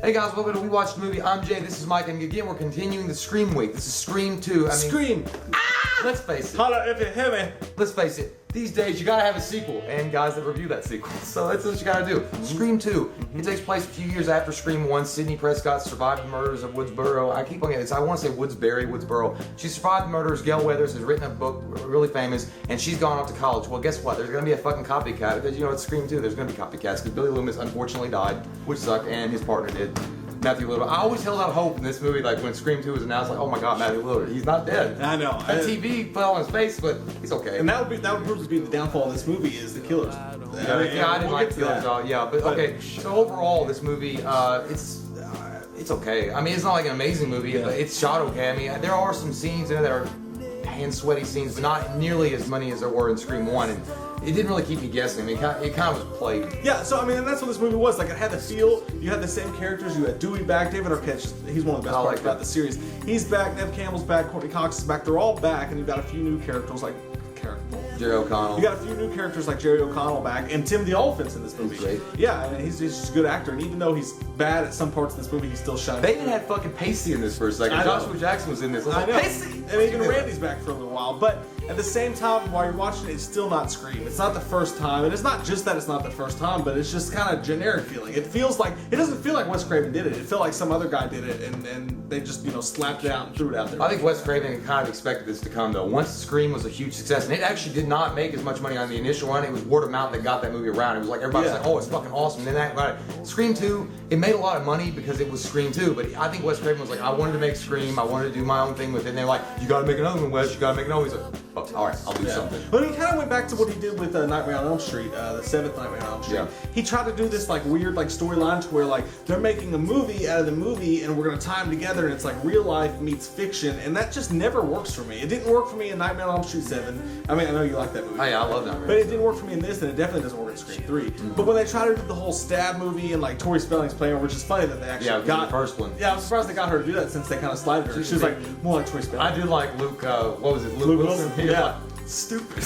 Hey guys, welcome to We Watched the Movie. I'm Jay, this is Mike, and again we're continuing the Scream week. This is Scream 2. Scream! Let's face it. Holla if you hear me. Let's face it. These days you gotta have a sequel, and guys that review that sequel. So that's what you gotta do. Scream 2. It takes place a few years after Scream 1. Sidney Prescott survived the murders of Woodsboro. I keep on getting this. I want to say Woodsboro. She survived the murders. Gail Weathers has written a book, really famous, and she's gone off to college. Well, guess what? There's gonna be a fucking copycat because you know it's Scream 2. There's gonna be copycats because Billy Loomis unfortunately died, which sucked, and his partner did. Matthew Lillard. I always held out hope in this movie, like when Scream 2 was announced, like, oh my god, Matthew Lillard, he's not dead. I know. That TV fell on his face, but he's okay. And that would prove to be the downfall of this movie is the killers. I didn't like the killers. But okay. So overall, this movie, it's okay. I mean, it's not like an amazing movie, but it's shot okay. I mean, there are some scenes in it that are hand sweaty scenes, but not nearly as many as there were in Scream 1. And it didn't really keep me guessing. I mean, it kind of was played. Yeah, so I mean, and that's what this movie was. Like, it had the feel. You had the same characters. You had Dewey back. David Arquette, he's one of the best parts about the series. He's back. Neve Campbell's back. Courtney Cox is back. They're all back, and you've got a few new characters like Jerry O'Connell. You got a few new characters like Jerry O'Connell back, and Tim the Elephant's in this movie. He's great. Yeah, and he's just a good actor. And even though he's bad at some parts of this movie, he still shines. They even had fucking Pacey in this for a second. Joshua Jackson was in this. I know. Pacey! And even Randy's back for a little while. But at the same time, while you're watching it, it's still not Scream. It's not the first time. And it's not just that it's not the first time, but it's just kind of generic feeling. It feels like, it doesn't feel like Wes Craven did it. It felt like some other guy did it, and they just, slapped it out and threw it out there. I think Wes Craven kind of expected this to come, though. Once Scream was a huge success, and it actually did not make as much money on the initial run, it was word of mouth that got that movie around. It was like, everybody was like, oh, it's fucking awesome. And then Scream 2, it made a lot of money because it was Scream 2, but I think Wes Craven was like, I wanted to make Scream, I wanted to do my own thing with it, and they're like, you gotta make another one, Wes, you gotta make another one. He's like, oh, alright, I'll do something. But he kind of went back to what he did with Nightmare on Elm Street, the 7th Nightmare on Elm Street. Yeah. He tried to do this weird storyline to where they're making a movie out of the movie and we're gonna tie them together, and it's like real life meets fiction, and that just never works for me. It didn't work for me in Nightmare on Elm Street 7. I mean, I know you like that movie. Oh yeah, I love that movie. But it didn't work for me in this, and it definitely doesn't work in Scream 3. But when they tried to do the whole stab movie and Tori Spelling's playing her, which is funny that they actually got the first one. Yeah, I'm surprised they got her to do that since they kind of slided her. She was more like Tori Spelling. I did like Luke, what was it? Luke Wilson? He was Yeah. stupid.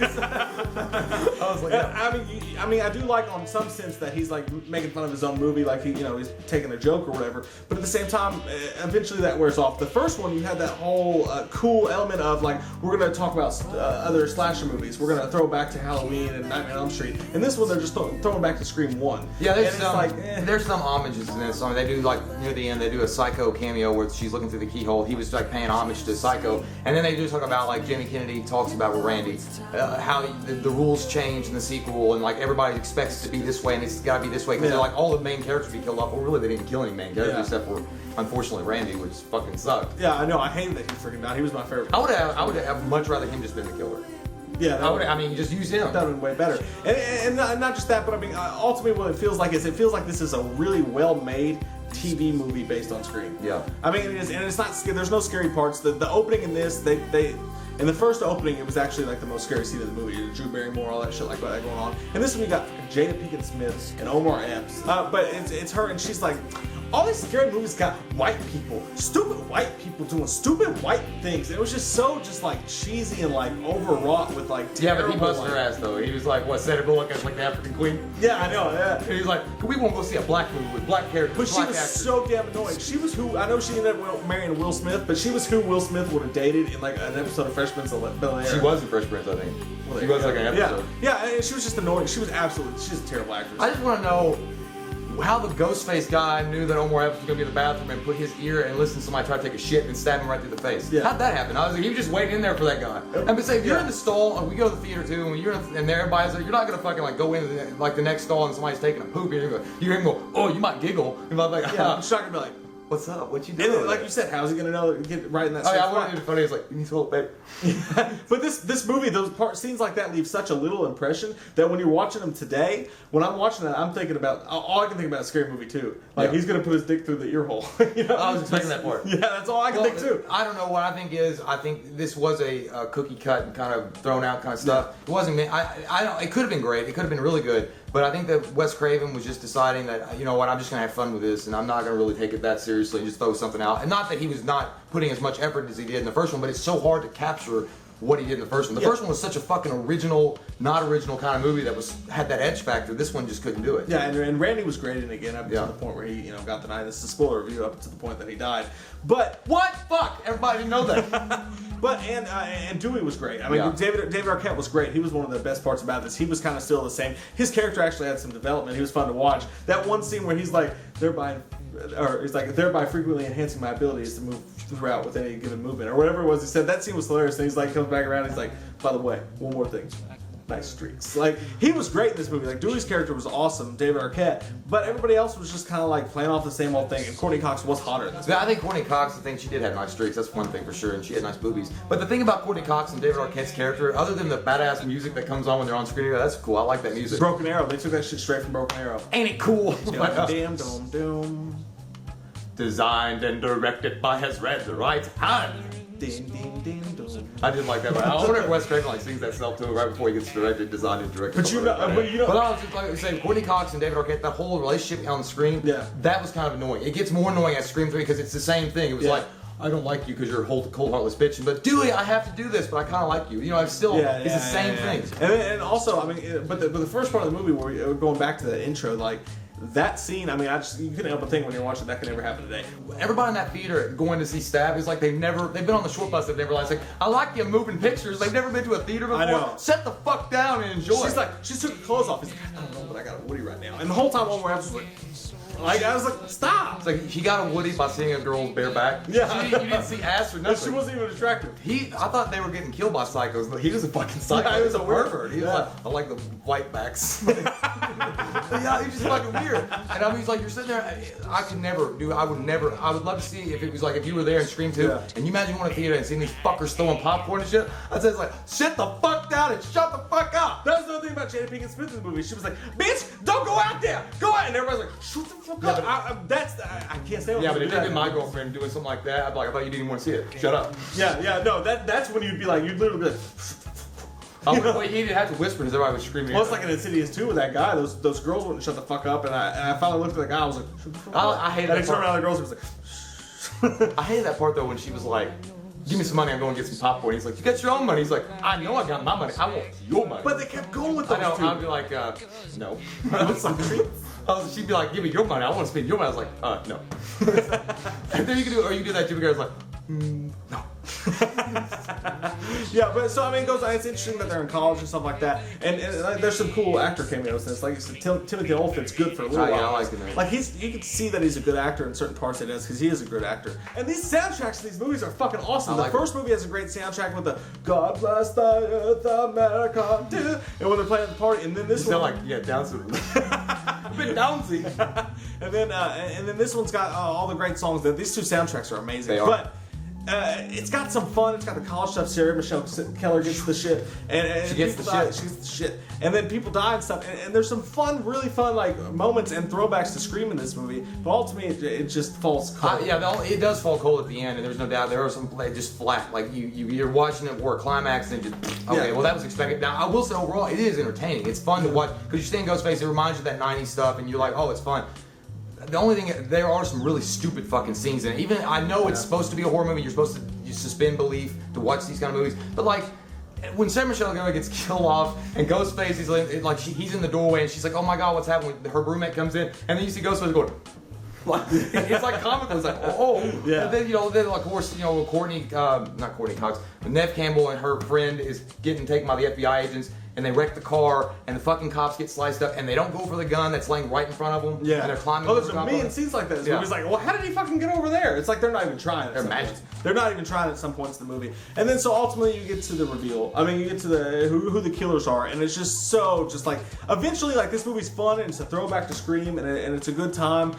I was like, I mean, I do like on some sense that he's making fun of his own movie, he's taking a joke or whatever. But at the same time, eventually that wears off. The first one, you had that whole cool element of we're gonna talk about other slasher movies. We're gonna throw back to Halloween and Nightmare on Elm Street. And this one, they're just throwing back to Scream 1. Yeah, there's some homages in this. I mean, they do near the end, they do a Psycho cameo where she's looking through the keyhole. He was paying homage to Psycho, and then they do talk about Jamie Kennedy talks about with Randy, how the rules change in the sequel, and everybody expects it to be this way, and it's got to be this way because they're all the main characters be killed off. Well, really, they didn't kill any main characters except for unfortunately Randy, which fucking sucked. Yeah, I know. I hated that he freaking died. He was my favorite. I would have much rather him just been the killer. Yeah, I mean, just use him. That would have been way better. And not just that, but I mean, ultimately, what it feels like is this is a really well-made TV movie based on Scream. Yeah. I mean, it is, and it's not. There's no scary parts. The opening in this, in the first opening, it was actually the most scary scene of the movie. Drew Barrymore, all that shit that going on. And this one, you got Jada Pinkett Smith and Omar Epps. But it's her, and she's like, all these scary movies got white people, stupid white people doing stupid white things. It was just so cheesy and overwrought with terrible. Yeah, but he busted her ass though. He was what, Sandra Bullock as the African queen? Yeah, I know. Yeah. And he's like, we won't go see a black movie with black characters. But she was so damn annoying. She was who, I know she ended up marrying Will Smith, but she was who Will Smith would have dated in an episode of Fresh Prince of Bel-Air. She was in Fresh Prince, I think. She was an episode. Yeah, and she was just annoying. She's a terrible actress. I just want to know how the Ghostface guy knew that Omar Epps was going to be in the bathroom and put his ear and listen to somebody try to take a shit and stab him right through the face. Yeah. How'd that happen? I was he was just waiting in there for that guy. And but say if you're in the stall, and we go to the theater too, and everybody's there, you're not going to fucking go into the next stall and somebody's taking a poop, and you hear him go, oh, you might giggle. And I'm like, I'm just not going to be like, what's up? What you doing? And like you said, how's he gonna know to get right in that? Oh yeah, I wanted to be funny. It's like you need to hold baby. But this movie, scenes like that leave such a little impression that when you're watching them today, when I'm watching that, I'm thinking about all I can think about is Scary Movie 2. He's gonna put his dick through the ear hole. I was expecting that part. Yeah, that's all I can think too. I don't know what I think is. I think this was a cookie cut and kind of thrown out kind of stuff. Yeah. It wasn't. I don't. It could have been great. It could have been really good. But I think that Wes Craven was just deciding that, you know what, I'm just going to have fun with this and I'm not going to really take it that seriously and just throw something out. And not that he was not putting as much effort as he did in the first one, but it's so hard to capture what he did in the first one. The first one was such a fucking original, not original kind of movie that had that edge factor. This one just couldn't do it. Yeah, and Randy was great in it again up to the point where he got the night. This is a spoiler review up to the point that he died. But what? Fuck! Everybody didn't know that. But and Dewey was great. I mean, David Arquette was great. He was one of the best parts about this. He was kind of still the same. His character actually had some development. He was fun to watch. That one scene where he's like, thereby frequently enhancing my abilities to move throughout with any given movement, or whatever it was he said. That scene was hilarious. And he's like, comes back around. And he's like, by the way, one more thing. Nice streaks. Like, he was great in this movie. Like, Dewey's character was awesome, David Arquette, but everybody else was just kind of like playing off the same old thing. And Courtney Cox was hotter in this movie. I think Courtney Cox, I think she did have nice streaks. That's one thing for sure, and she had nice boobies. But the thing about Courtney Cox and David Arquette's character, other than the badass music that comes on when they're on screen, that's cool. I like that music. Broken Arrow. They took that shit straight from Broken Arrow. Ain't it cool? Damn, doom. Designed and directed by his red right hand. Ding, ding, ding, ding. I did like that. I wonder if Wes Craven sings that self to him right before he gets directed, designed, and directed. But you know. But I was just like saying, Courtney Cox and David Arquette, that whole relationship on the screen, that was kind of annoying. It gets more annoying at Scream 3 because it's the same thing. It was like, I don't like you because you're a cold, heartless bitch. But Dewey, I have to do this, but I kind of like you. You know, it's the same thing. And also, I mean, but the first part of the movie where we're going back to the intro, like. That scene, I mean, you couldn't help but think when you're watching that could never happen today. Everybody in that theater going to see Stab is like they've been on the short bus, they've never realized, like, I like you moving pictures. They've never been to a theater before. I know. Set the fuck down and enjoy. She took her clothes off. He's like, I don't know, but I got a Woody right now. And the whole time, Omar Epps was like, I was like, stop. It's like, he got a Woody by seeing a girl's bare back. Yeah. You didn't see ass or nothing. She wasn't even attractive. I thought they were getting killed by psychos, but he was a fucking psycho. Yeah, he was a pervert. He was like, I like the white backs. Yeah, he was just fucking weird. And I mean, he's like, you're sitting there, I could never do, I would love to see if it was like, if you were there in Scream 2, and you imagine going to theater and seeing these fuckers throwing popcorn and shit, I'd say it's like, sit the fuck down and shut the fuck up. That was the other thing about Jada Pinkett Smith in the movie. She was like, bitch, don't go out there. Go out. And everybody's like, shut the fuck up. I can't say. Yeah, but if it had been my girlfriend doing something like that, I'd be like, I thought you didn't want to see it. Shut up. Yeah, no, that's when you'd literally be like. Wait, he didn't have to whisper because everybody was screaming. Well, it's like in Insidious 2 with that guy. Those girls wouldn't shut the fuck up, and I finally looked at the guy. I was like, shut the fuck up. I hate that. And I turned around, the girls was like. I hated that part though when she was like, give me some money, I'm going to get some popcorn. He's like, you got your own money. He's like, I know I got my money. I want your money. But they kept going with those two. I'd be like, no. She'd be like, give me your money. I want to spend your money. I was like, no. And then you do that. Jimmy Garrett's like, no. Yeah, but so I mean, it's interesting that they're in college and stuff like that, and there's some cool actor cameos in this. Like you said, Timothy Olyphant's good for a little while. Yeah, I like him. Like you can see that he's a good actor in certain parts of it because he is a good actor. And these soundtracks to these movies are fucking awesome. The first movie has a great soundtrack with the "God Bless the Earth, America," and when they're playing at the party, and then this one, Down syndrome. A bit downsy. and then this one's got all the great songs. These two soundtracks are amazing. They are. But it's got some fun. It's got the college stuff. Sarah Michelle Gellar gets the shit, and she gets the shit. She gets the shit, and then people die and stuff. And there's some fun, really fun like moments and throwbacks to Scream in this movie. But ultimately, it just falls cold. It does fall cold at the end, and there's no doubt there are some just flat. Like you're watching it for a climax and just well that was expected. Now I will say overall it is entertaining. It's fun to watch because you're seeing Ghostface. It reminds you of that '90s stuff, and you're like, oh, it's fun. The only thing, there are some really stupid fucking scenes in it. Even, I know it's supposed to be a horror movie, you're supposed to suspend belief to watch these kind of movies, but like, when Sarah Michelle Gellar gets killed off, and Ghostface, he's in the doorway, and she's like, oh my god, what's happening? Her roommate comes in, and then you see Ghostface going, it's like comical. It's like, yeah. And then then like, of course, not Courtney Cox, but Neve Campbell and her friend is getting taken by the FBI agents, and they wreck the car, and the fucking cops get sliced up, and they don't go for the gun that's laying right in front of them. Yeah. And they're climbing. Oh, there's a million scenes like that. It's like, well, how did he fucking get over there? It's like they're not even trying. They're magic. They're not even trying at some points in the movie. And then so ultimately you get to the reveal. I mean, you get to the who the killers are, and it's just like eventually like this movie's fun and it's a throwback to Scream and it's a good time.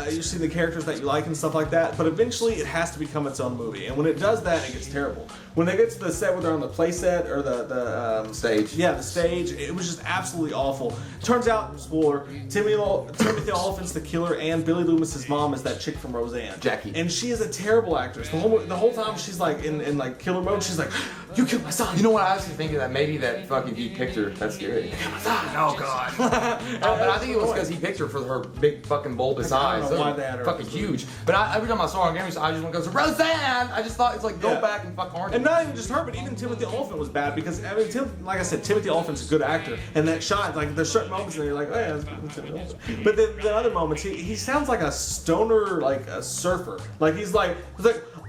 You see the characters that you like and stuff like that. But eventually it has to become its own movie. And when it does that, it gets terrible. When they get to the set where they're on the play set or the stage. Yeah, the stage. It was just absolutely awful. Turns out, spoiler, Timothy Olyphant's the killer, and Billy Loomis's mom is that chick from Roseanne, Jackie, and she is a terrible actress. The whole time she's like in like killer mode. She's like, "You killed my son." You know what? I was thinking that maybe that fucking he picked her. That's scary. Oh god. But I think it was because he picked her for her big fucking bulbous eyes. I don't know why they had her. Fucking huge. But every time I saw her on Games, I just want to go to Roseanne. I just thought it's like go back and fuck Orange. And not even just her, but even Timothy Olyphant was bad because I mean, like I said, Timothy Olyphant's a good actor, and that shot, like there's certain moments that you're like, oh yeah, that's Timothy Olyphant. But then the other moments, he sounds like a stoner, like a surfer. Like he's like,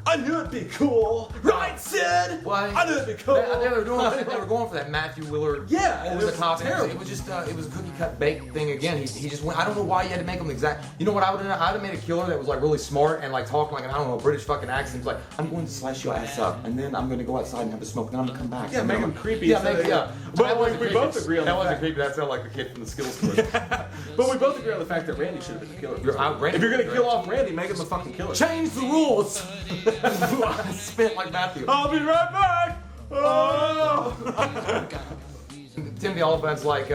I knew it'd be cool, right, Sid? Why? I knew it'd be cool. They were going for that Matthew Willard. Yeah, over the top. It was just it was a cookie cut bake thing again. He just went. I don't know why you had to make him exact. You know what I would have done? I'd have made a killer that was like really smart and like talking like I don't know, a British fucking accent. He's like, I'm going to slice your ass up, and then I'm going to go outside and have a smoke, and I'm going to come back. Yeah, make him creepy. Yeah. But we both agree on that the wasn't fact. creepy. That sounded like the kid from the Skittles commercial. But we both agree on the fact that Randy should have been the killer. If you're gonna kill off Randy, make him the fucking killer. Change the rules. I spit like Matthew. I'll be right back. Oh. Timothy Olyphant's like,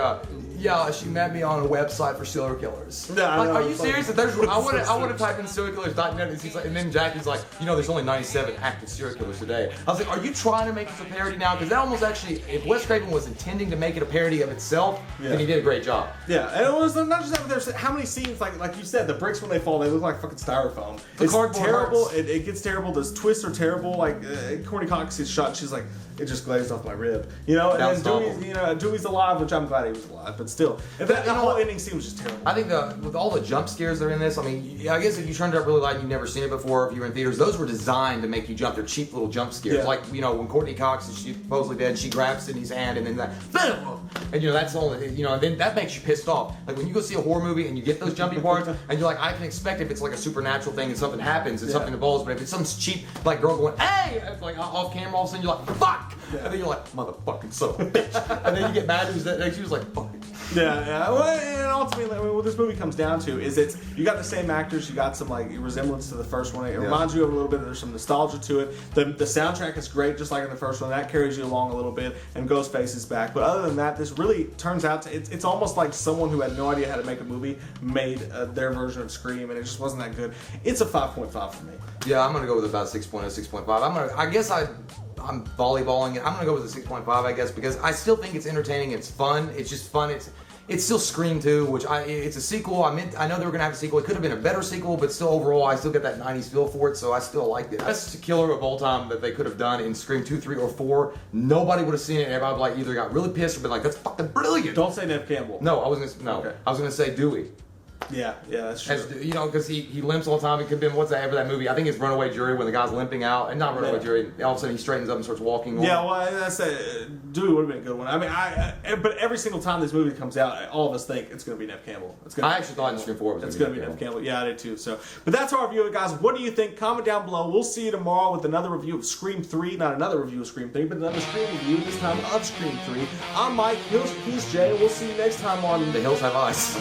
yeah, she met me on a website for serial killers. Yeah, like, are you serious? If there's, I would have typed in serialkillers.net and then Jackie's like, you know, there's only 97 active serial killers today. I was like, are you trying to make this a parody now? Because that almost actually, if Wes Craven was intending to make it a parody of itself, then he did a great job. Yeah, and it was not just that, but there's how many scenes, like you said, the bricks when they fall, they look like fucking styrofoam. The it's cardboard terrible. hearts. It gets terrible. The twists are terrible. Like Courtney Cox gets shot, and she's like, it just glazed off my rib. You know, and then Dewey's alive, which I'm glad he was alive, but still, that whole ending scene was just terrible. I think with all the jump scares that are in this, I mean, I guess if you turned it up really loud and you've never seen it before, if you were in theaters, those were designed to make you jump. They're cheap little jump scares. Yeah. Like, you know, when Courtney Cox is supposedly dead, she grabs Sidney's hand and then that, and you know, that's only, you know, and then that makes you pissed off. Like when you go see a horror movie and you get those jumpy parts and you're like, I can expect if it's like a supernatural thing and something happens and something evolves, but if it's some cheap, like girl going, hey, it's like off camera, all of a sudden you're like, fuck! Yeah. And then you're like, motherfucking son of a bitch. And then you get mad who's that next, she was like, fuck. Yeah. Well, and ultimately, what this movie comes down to is you got the same actors, you got some like resemblance to the first one. It reminds you of a little bit. There's some nostalgia to it. The soundtrack is great, just like in the first one. That carries you along a little bit, and Ghostface is back. But other than that, this really turns out to it's almost like someone who had no idea how to make a movie made their version of Scream, and it just wasn't that good. It's a 5.5 for me. Yeah, I'm gonna go with about 6.0, 6.5. I'm volleyballing it. I'm gonna go with a 6.5, I guess, because I still think it's entertaining. It's fun. It's just fun. It's still Scream 2, which it's a sequel. I know they were gonna have a sequel. It could have been a better sequel, but still overall, I still get that 90s feel for it, so I still liked it. Best killer of all time that they could have done in Scream 2, 3, or 4. Nobody would have seen it, and everybody would like either got really pissed or been like, "That's fucking brilliant." Don't say Neve Campbell. No, I was gonna say Dewey. Yeah, that's true. You know, because he limps all the time. It could have been, what's that, ever that movie? I think it's Runaway Jury when the guy's limping out. And not Runaway Jury, all of a sudden he straightens up and starts walking. Yeah, well, that's Dewey would have been a good one. I mean, but every single time this movie comes out, all of us think it's going to be Neve Campbell. I actually thought in Scream 4 it's going to be Neve Campbell. Yeah, I did too. So, but that's our review of it, guys. What do you think? Comment down below. We'll see you tomorrow with another review of Scream 3. Not another review of Scream 3, but another Scream review, this time of Scream 3. I'm Mike. He's Jay. We'll see you next time on The Hills Have Eyes.